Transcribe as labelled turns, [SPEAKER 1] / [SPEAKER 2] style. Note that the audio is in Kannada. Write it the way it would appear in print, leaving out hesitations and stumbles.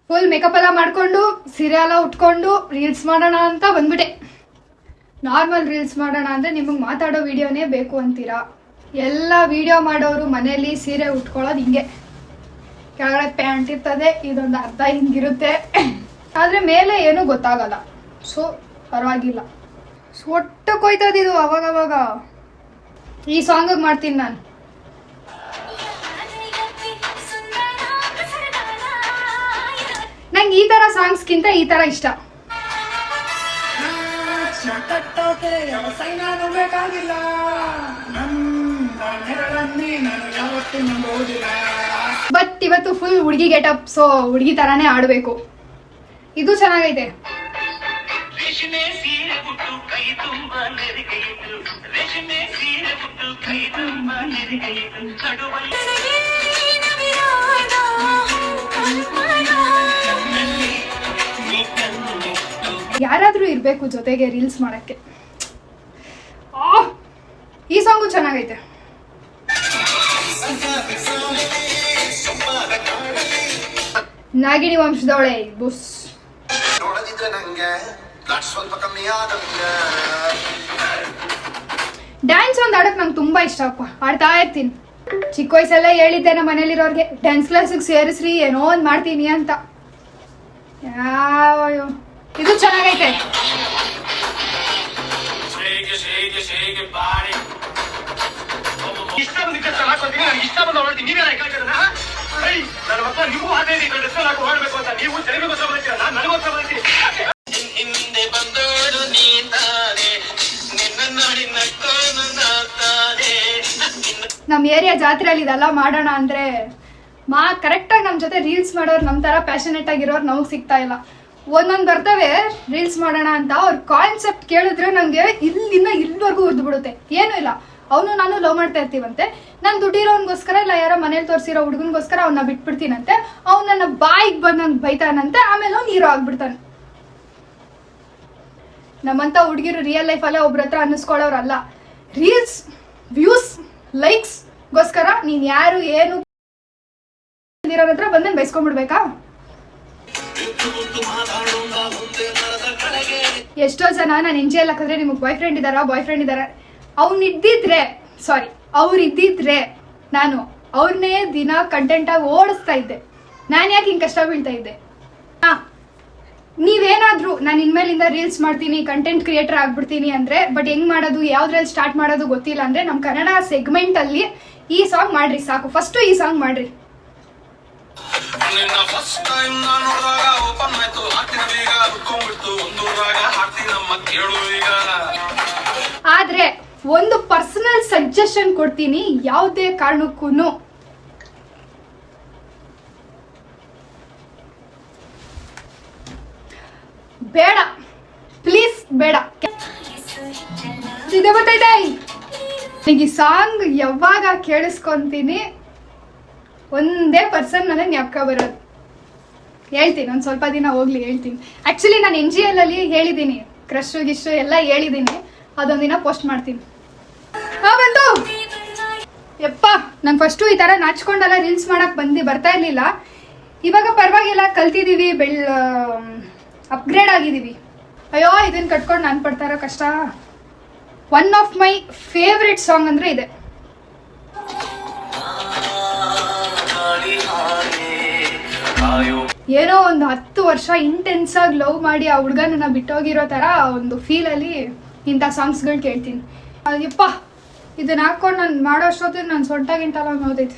[SPEAKER 1] ಫುಲ್ ಮೇಕಪ್ ಎಲ್ಲ ಮಾಡ್ಕೊಂಡು ಸೀರೆ ಎಲ್ಲ ಉಟ್ಕೊಂಡು ರೀಲ್ಸ್ ಮಾಡೋಣ ಅಂತ ಬಂದ್ಬಿಟ್ಟೆ. ನಾರ್ಮಲ್ ರೀಲ್ಸ್ ಮಾಡೋಣ ಅಂದರೆ ನಿಮಗೆ ಮಾತಾಡೋ ವಿಡಿಯೋನೇ ಬೇಕು ಅಂತೀರಾ. ಎಲ್ಲ ವಿಡಿಯೋ ಮಾಡೋರು ಮನೇಲಿ ಸೀರೆ ಉಟ್ಕೊಳ್ಳೋದು ಹಿಂಗೆ, ಕೆಳಗಡೆ ಪ್ಯಾಂಟ್ ಇರ್ತದೆ, ಇದೊಂದು ಅರ್ಧ ಹಿಂಗಿರುತ್ತೆ, ಆದರೆ ಮೇಲೆ ಏನೂ ಗೊತ್ತಾಗಲ್ಲ. ಸೊ ಪರವಾಗಿಲ್ಲ. ಒಟ್ಟು ಕೊಯ್ತದ ಇದು ಅವಾಗವಾಗ. ಈ ಸಾಂಗಿಗೆ ಮಾಡ್ತೀನಿ ನಾನು. ನಂಗೆ ಈ ಥರ ಸಾಂಗ್ಸ್ಗಿಂತ ಈ ಥರ ಇಷ್ಟ. ಬಟ್ ಇವತ್ತು ಫುಲ್ ಹುಡುಗಿ ಗೆಟಪ್, ಸೊ ಹುಡುಗಿ ತರಾನೇ ಆಡಬೇಕು. ಇದು ಚೆನ್ನಾಗೈತೆ. ಯಾರಾದ್ರೂ ಇರ್ಬೇಕು ಜೊತೆಗೆ ರೀಲ್ಸ್ ಮಾಡಕ್ಕೆ. ಈ ಸಾಂಗು ಚೆನ್ನಾಗೈತೆ. ನಾಗಿಣಿ ವಂಶದವಳೆ ಬುಸ್. ಡ್ಯಾನ್ಸ್ ಒಂದು ಆಡಕ್ ನಂಗೆ ತುಂಬಾ ಇಷ್ಟ ಅಪ್ಪ, ಆಡ್ತಾ ಇರ್ತೀನಿ. ಚಿಕ್ಕ ವಯಸ್ಸೆಲ್ಲ ಹೇಳಿದ್ದೆ ನಮ್ಮ ಮನೇಲಿರೋರ್ಗೆ ಡ್ಯಾನ್ಸ್ ಕ್ಲಾಸಿಗೆ ಸೇರಿಸ್ರಿ, ಏನೋ ಒಂದು ಮಾಡ್ತೀನಿ ಅಂತ. ಇದು ಚೆನ್ನಾಗೈತೆ. ನಮ್ಮ ಏರಿಯಾ ಜಾತ್ರೆಯಲ್ಲಿ ಇದೆಲ್ಲ ಮಾಡೋಣ ಅಂದ್ರೆ ಕರೆಕ್ಟಾಗಿ ನಮ್ಮ ಜೊತೆ ರೀಲ್ಸ್ ಮಾಡೋರು, ನಮ್ಮ ಥರ ಪ್ಯಾಷನೇಟ್ ಆಗಿರೋರು ನಮಗೆ ಸಿಗ್ತಾ ಇಲ್ಲ. ಒಂದೊಂದು ಬರ್ತವೆ ರೀಲ್ಸ್ ಮಾಡೋಣ ಅಂತ, ಅವ್ರ ಕಾನ್ಸೆಪ್ಟ್ ಕೇಳಿದ್ರೆ ನನಗೆ ಇಲ್ಲಿಂದ ಇಲ್ಲಿವರೆಗೂ ಉರ್ದು ಬಿಡುತ್ತೆ. ಏನೂ ಇಲ್ಲ, ಅವನು ನಾನು ಲವ್ ಮಾಡ್ತಾ ಇರ್ತೀವಂತೆ, ನಾನು ದುಡ್ಡಿರೋನ್ಗೋಸ್ಕರ ಇಲ್ಲ ಯಾರೋ ಮನೇಲಿ ತೋರಿಸಿರೋ ಹುಡುಗನ್ಗೋಸ್ಕರ ಅವನ್ನ ಬಿಟ್ಬಿಡ್ತೀನಂತೆ, ಅವ್ನು ನನ್ನ ಬಾಯಿಗೆ ಬಂದಂಗೆ ಬೈತಾನಂತೆ, ಆಮೇಲೆ ಅವ್ನು ಹೀರೋ ಆಗ್ಬಿಡ್ತಾನೆ. ನಮ್ಮಂಥ ಹುಡುಗಿರು ರಿಯಲ್ ಲೈಫಲ್ಲೇ ಒಬ್ರ ಹತ್ರ ಅನ್ನಿಸ್ಕೊಳ್ಳೋರಲ್ಲ. ರೀಲ್ಸ್ ವ್ಯೂಸ್ ಲೈಕ್ಸ್ ಗೋಸ್ಕರ ನೀನು ಯಾರು ಏನು ಇರೋರ ಹತ್ರ ಬಂದನ್ ಬೈಸ್ಕೊಂಡ್ಬಿಡ್ಬೇಕಾ? ಎಷ್ಟೋ ಜನ ನಾನು ಎಂಜಿ ಎಲ್ಲ ಹಾಕಿದ್ರೆ ನಿಮಗೆ ಬಾಯ್ ಫ್ರೆಂಡ್ ಇದ್ದಾರ, ಅವ್ರಿದ್ದಿದ್ರೆ ನಾನು ಅವ್ರನ್ನೇ ದಿನ ಕಂಟೆಂಟಾಗಿ ಓಡಿಸ್ತಾ ಇದ್ದೆ. ನಾನು ಯಾಕೆ ಹಿಂಗೆ ಕಷ್ಟ ಬೀಳ್ತಾ ಇದ್ದೆ? ನೀವೇನಾದರೂ ನಾನು ಇನ್ಮೇಲಿಂದ ರೀಲ್ಸ್ ಮಾಡ್ತೀನಿ, ಕಂಟೆಂಟ್ ಕ್ರಿಯೇಟರ್ ಆಗ್ಬಿಡ್ತೀನಿ ಅಂದರೆ, ಬಟ್ ಹೆಂಗ್ ಮಾಡೋದು, ಯಾವ್ದ್ರಲ್ಲಿ ಸ್ಟಾರ್ಟ್ ಮಾಡೋದು ಗೊತ್ತಿಲ್ಲ ಅಂದರೆ, ನಮ್ಮ ಕನ್ನಡ ಸೆಗ್ಮೆಂಟಲ್ಲಿ ಈ ಸಾಂಗ್ ಮಾಡ್ರಿ ಸಾಕು. ಫಸ್ಟು ಈ ಸಾಂಗ್ ಮಾಡ್ರಿ. ಆದ್ರೆ ಒಂದು ಪರ್ಸನಲ್ ಸಜೆಷನ್ ಕೊಡ್ತೀನಿ, ಯಾವುದೇ ಕಾರಣಕ್ಕೂ ಬೇಡ, ಪ್ಲೀಸ್ ಬೇಡ. ಇದೆ ಗೊತ್ತೈತೆ, ನನಗೆ ಈ ಸಾಂಗ್ ಯಾವಾಗ ಕೇಳಿಸ್ಕೊಂತೀನಿ ಒಂದೇ ಪರ್ಸನ್ ನನಗೆ ಜ್ಞಾಪಕ ಬರೋದು. ಹೇಳ್ತೀನಿ, ಒಂದು ಸ್ವಲ್ಪ ದಿನ ಹೋಗ್ಲಿ ಹೇಳ್ತೀನಿ. ಆ್ಯಕ್ಚುಲಿ ನಾನು NGL ಅಲ್ಲಿ ಹೇಳಿದ್ದೀನಿ, ಕ್ರಶ್ ಗಿಶ್ ಎಲ್ಲ ಹೇಳಿದ್ದೀನಿ, ಅದೊಂದಿನ ಪೋಸ್ಟ್ ಮಾಡ್ತೀನಿ. ಬಂತು ಯಪ್ಪ. ನಾನು ಫಸ್ಟು ಈ ಥರ ನಾಚ್ಕೊಂಡೆಲ್ಲ ರೀಲ್ಸ್ ಮಾಡಕ್ಕೆ ಬರ್ತಾ ಇರಲಿಲ್ಲ. ಇವಾಗ ಪರವಾಗಿಲ್ಲ, ಕಲ್ತಿದ್ದೀವಿ, ಅಪ್ಗ್ರೇಡ್ ಆಗಿದ್ದೀವಿ. ಅಯ್ಯೋ ಇದನ್ನು ಕಟ್ಕೊಂಡು ನಾನು ಪಡ್ತಾ ಇರೋ ಕಷ್ಟ. One of my favourite song ಅಂದರೆ ಇದೆ. ಏನೋ ಒಂದು 10 ವರ್ಷ ಇಂಟೆನ್ಸ್ ಆಗಿ ಲವ್ ಮಾಡಿ ಆ ಹುಡುಗನನ್ನ ಬಿಟ್ಟೋಗಿರೋ ಥರ ಒಂದು ಫೀಲಲ್ಲಿ ಇಂಥ ಸಾಂಗ್ಸ್ಗಳು ಕೇಳ್ತೀನಿ. ಅಯ್ಯಪ್ಪ, ಇದನ್ನ ಹಾಕೊಂಡು ನಾನು ಮಾಡೋ ಅಷ್ಟೊತ್ತಿಗೆ ನಾನು ಸೊಂಟಾಗಿಂತಲ್ಲ ನೋದೈತೆ.